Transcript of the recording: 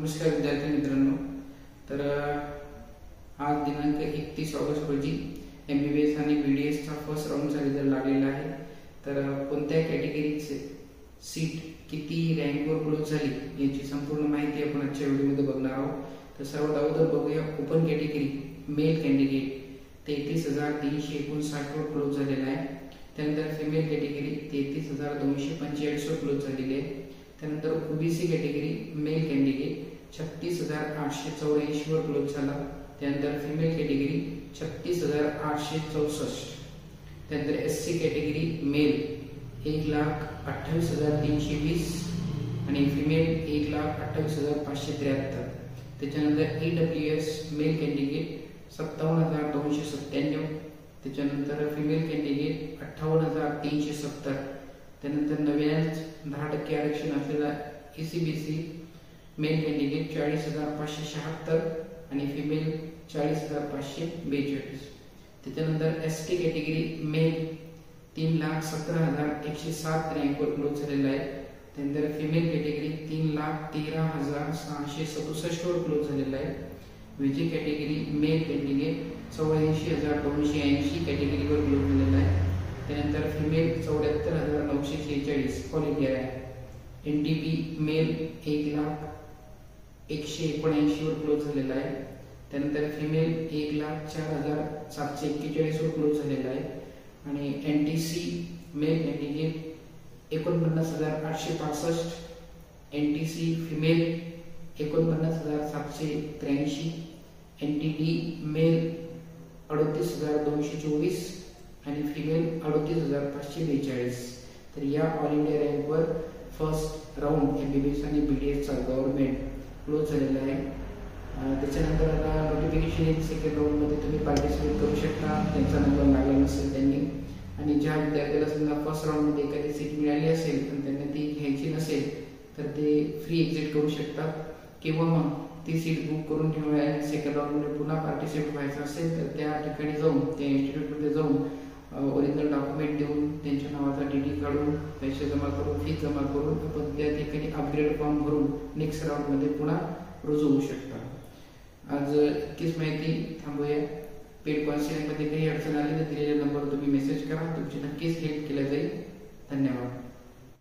नमस्कार विद्यार्थी मित्रांनो। तर आज दिनांक 31 ऑगस्ट रोजी MBBS आणि BDS चा फर्स्ट राऊंडचा रिझल्ट लागलेला आहे। तर कोणत्या कॅटेगरीचे सीट किती रँकवर क्लोज झाली याची संपूर्ण माहिती आपण आजच्या व्हिडिओमध्ये बघणार आहोत। तर सर्वात अगोदर बघूया ओपन कॅटेगरी मेल कॅन्डिडेट 33,359 वर क्लोज झालेला आहे। त्यानंतर फिमेल कॅटेगरी 33,245 वर क्लोज झालेली आहे। त्यानंतर ओबीसी कॅटेगरी मेल कॅन्डिडेट 36,884 वर क्लोज झाला। त्यानंतर फिमेल कॅटेगरी 36,864। त्यानंतर एससी कॅटेगरी मेल 1,28,320 आणि फिमेल 1,28,573। त्याच्यानंतर EWS मेल कॅन्डिडेट 57,297। त्याच्यानंतर फिमेल कॅन्डिडेट 58,370। त्यानंतर नव्यानेच 10% आरक्षण असलेला ECBC मेल कॅन्डिडेट 40,576 आणि फिमेल 40,542। त्याच्यानंतर ST कॅटेगरी मेल 3,17,107 रँकवर क्लोज झालेला आहे। त्यानंतर फिमेल कॅटेगरी 3,13,667 वर क्लोज झालेला आहे। VG कॅटेगरी मेल कॅन्डिडेट 84,280 कॅटेगरीवर क्लोज झालेला आहे। त्यानंतर फिमेल 74,946 ऑल इंडिया आहे। NTP मेल 1,01,179 वर क्लोज झालेला आहे। त्यानंतर फिमेल 1,04,741 वर क्लोज झालेला आहे आणि NTC male candidate 49,865, NTC female 49,783, NTD male 38,224 आणि फिमेल 38,542। तर या ऑल इंडिया रँकवर फर्स्ट राऊंड MBBS आणि BDS चा गव्हर्नमेंट क्लोज झालेला आहे। त्याच्यानंतर आता नोटिफिकेशन येईल सेकंड राऊंड मध्ये तुम्ही पार्टिसिपेट करू शकता त्यांचा नंबर लागला नसेल त्यांनी। आणि ज्या विद्यार्थ्याला समजा फर्स्ट राऊंड मध्ये एखादी सीट मिळाली असेल पण त्यांना ती घ्यायची नसेल तर ते फ्री एक्झिट करू शकतात किंवा मग ती सीट बुक करून ठेवून सेकंड राऊंड मध्ये पुन्हा पार्टिसिपेट व्हायचं असेल तर त्या ठिकाणी जाऊन त्या इन्स्टिट्यूट मध्ये जाऊन ओरिजिनल डॉक्युमेंट देऊन त्यांच्या नावाचा DD काढून पैसे जमा करून फी जमा करून आपण त्या ठिकाणी अपग्रेड फॉर्म भरून नेक्स्ट राऊंड मध्ये पुन्हा रुजू होऊ शकता। आज इतकीच माहिती थांबूया। पेड काउन्सिलिंग मध्ये काही अडचण आली तर दिलेल्या नंबरवर तुम्ही मेसेज करा, तुमची नक्कीच हेल्प केली जाईल। धन्यवाद।